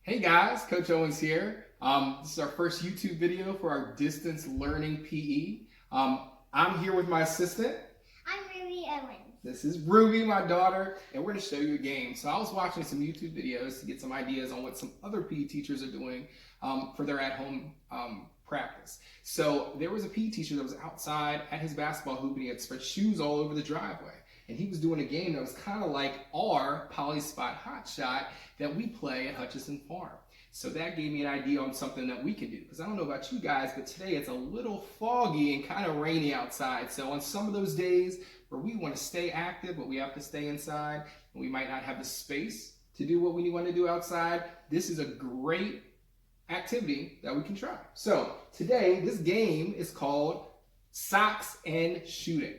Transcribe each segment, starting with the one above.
Hey guys, Coach Owens here. This is our first YouTube video for our distance learning PE. I'm here with my assistant. I'm Ruby Owens. This is Ruby, my daughter, and we're going to show you a game. So I was watching some YouTube videos to get some ideas on what some other PE teachers are doing for their at-home practice. So there was a PE teacher that was outside at his basketball hoop and he had spread shoes all over the driveway. And he was doing a game that was kind of like our Poly Spot Hot Shot that we play at Hutchinson Farm. So that gave me an idea on something that we can do. Because I don't know about you guys, but today it's a little foggy and kind of rainy outside. So on some of those days where we want to stay active, but we have to stay inside, and we might not have the space to do what we want to do outside, this is a great activity that we can try. So today, this game is called Socks and Shooting.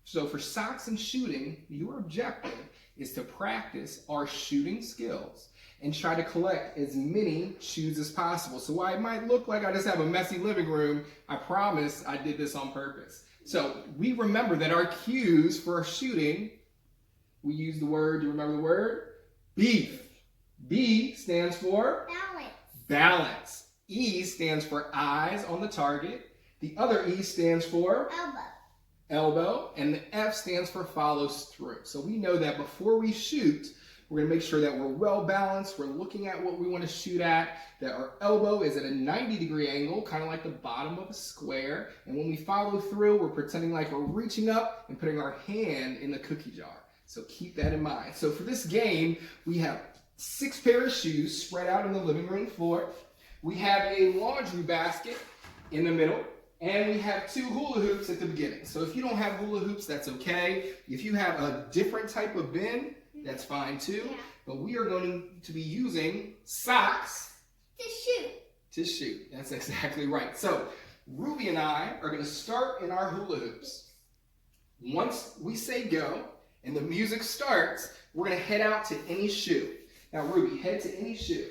So for socks and shooting, your objective is to practice our shooting skills and try to collect as many shoes as possible. So while it might look like I just have a messy living room, I promise I did this on purpose. So we remember that our cues for our shooting, we use the word, do you remember the word? Beef. B stands for? Balance. Balance. E stands for eyes on the target. The other E stands for? Elbow, and the F stands for follows through. So we know that before we shoot, we're going to make sure that we're well balanced, we're looking at what we want to shoot at, that our elbow is at a 90-degree angle, kind of like the bottom of a square, and when we follow through, we're pretending like we're reaching up and putting our hand in the cookie jar. So keep that in mind. So for this game, we have 6 pairs of shoes spread out on the living room floor. We have a laundry basket in the middle. And we have 2 hula hoops at the beginning. So if you don't have hula hoops, that's okay. If you have a different type of bin, that's fine too. Yeah. But we are going to be using socks to shoot. That's exactly right. So Ruby and I are going to start in our hula hoops. Once we say go and the music starts, we're going to head out to any shoe. Now Ruby, head to any shoe.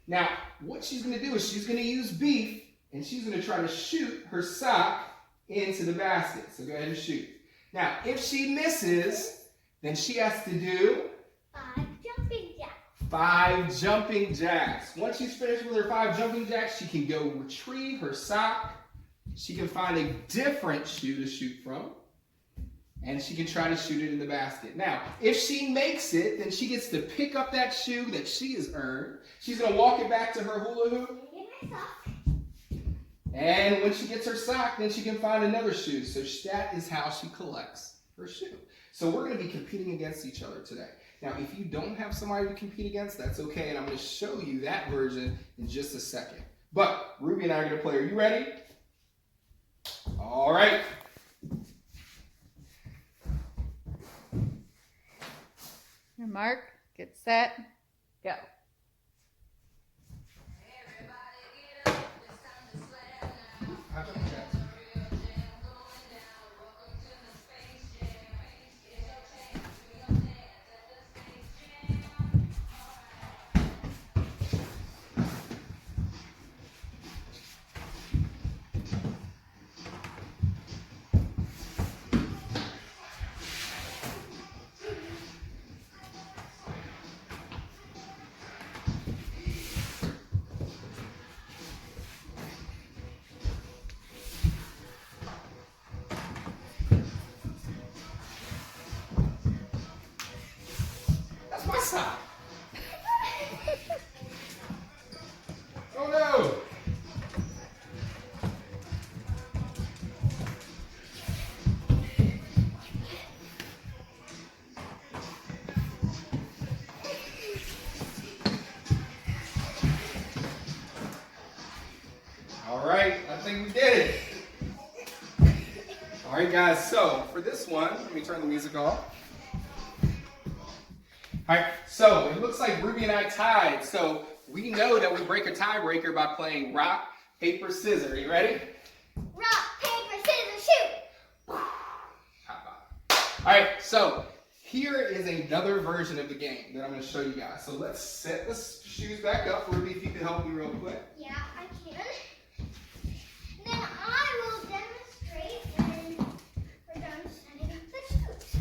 Now what she's going to do is she's going to use beef. And she's going to try to shoot her sock into the basket. So go ahead and shoot. Now, if she misses, then she has to do 5 jumping jacks. 5 jumping jacks. Once she's finished with her 5 jumping jacks, she can go retrieve her sock. She can find a different shoe to shoot from. And she can try to shoot it in the basket. Now, if she makes it, then she gets to pick up that shoe that she has earned. She's going to walk it back to her hula hoop. And when she gets her sock, then she can find another shoe. So that is how she collects her shoe. So we're going to be competing against each other today. Now, if you don't have somebody to compete against, that's okay. And I'm going to show you that version in just a second. But Ruby and I are going to play. Are you ready? All right. Your mark, get set, go. Oh no! All right, I think we did it. All right, guys, so for this one, let me turn the music off. All right, so it looks like Ruby and I tied. So we know that we break a tiebreaker by playing rock, paper, scissors. Are you ready? Rock, paper, scissors, shoot. All right, so here is another version of the game that I'm going to show you guys. So let's set the shoes back up. Ruby, if you could help me real quick. Yeah, I can. Then I will demonstrate when we're done setting the shoes.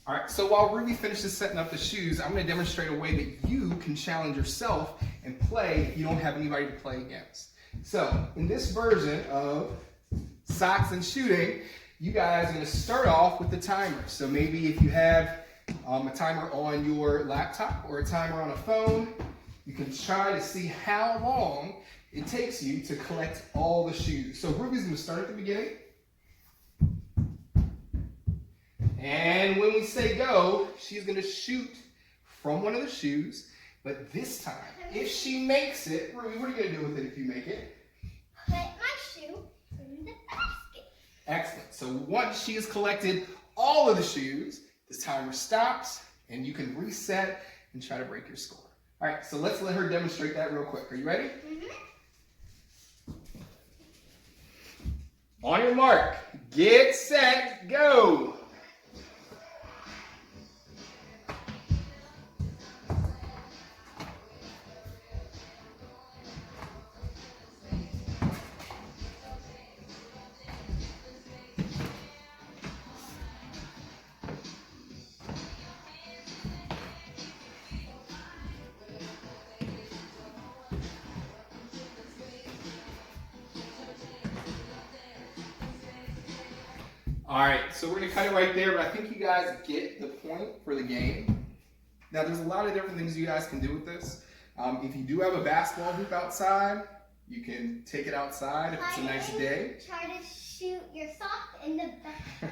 All right, so while Ruby finishes setting up the shoes, I'm going to demonstrate a way that you can challenge yourself and play if you don't have anybody to play against. So in this version of socks and shooting, you guys are going to start off with the timer. So maybe if you have a timer on your laptop or a timer on a phone, you can try to see how long it takes you to collect all the shoes. So Ruby's going to start at the beginning. And when we say go, she's going to shoot from one of the shoes. But this time, if she makes it, Ruby, what are you going to do with it if you make it? Put my shoe in the basket. Excellent. So once she has collected all of the shoes, the timer stops and you can reset and try to break your score. All right, so let's let her demonstrate that real quick. Are you ready? Mm-hmm. On your mark, get set, go. All right, so we're gonna cut it right there, but I think you guys get the point for the game. Now, there's a lot of different things you guys can do with this. If you do have a basketball hoop outside, you can take it outside if it's a nice day. Try to shoot your sock in the back.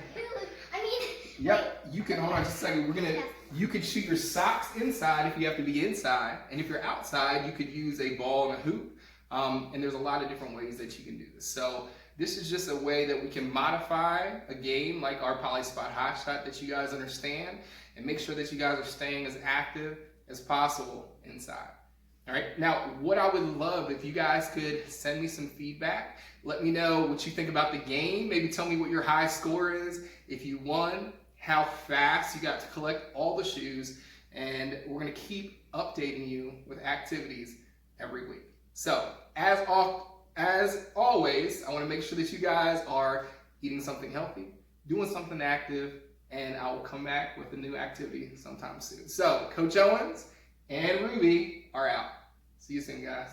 Yep, you can, hold on just a second. You could shoot your socks inside if you have to be inside. And if you're outside, you could use a ball and a hoop. And there's a lot of different ways that you can do this. So this is just a way that we can modify a game like our Poly Spot Hot Shot that you guys understand and make sure that you guys are staying as active as possible inside. All right, now what I would love if you guys could send me some feedback. Let me know what you think about the game. Maybe tell me what your high score is. If you won, how fast you got to collect all the shoes. And we're gonna keep updating you with activities every week. So as always, I want to make sure that you guys are eating something healthy, doing something active, and I will come back with a new activity sometime soon. So Coach Owens and Ruby are out. See you soon, guys.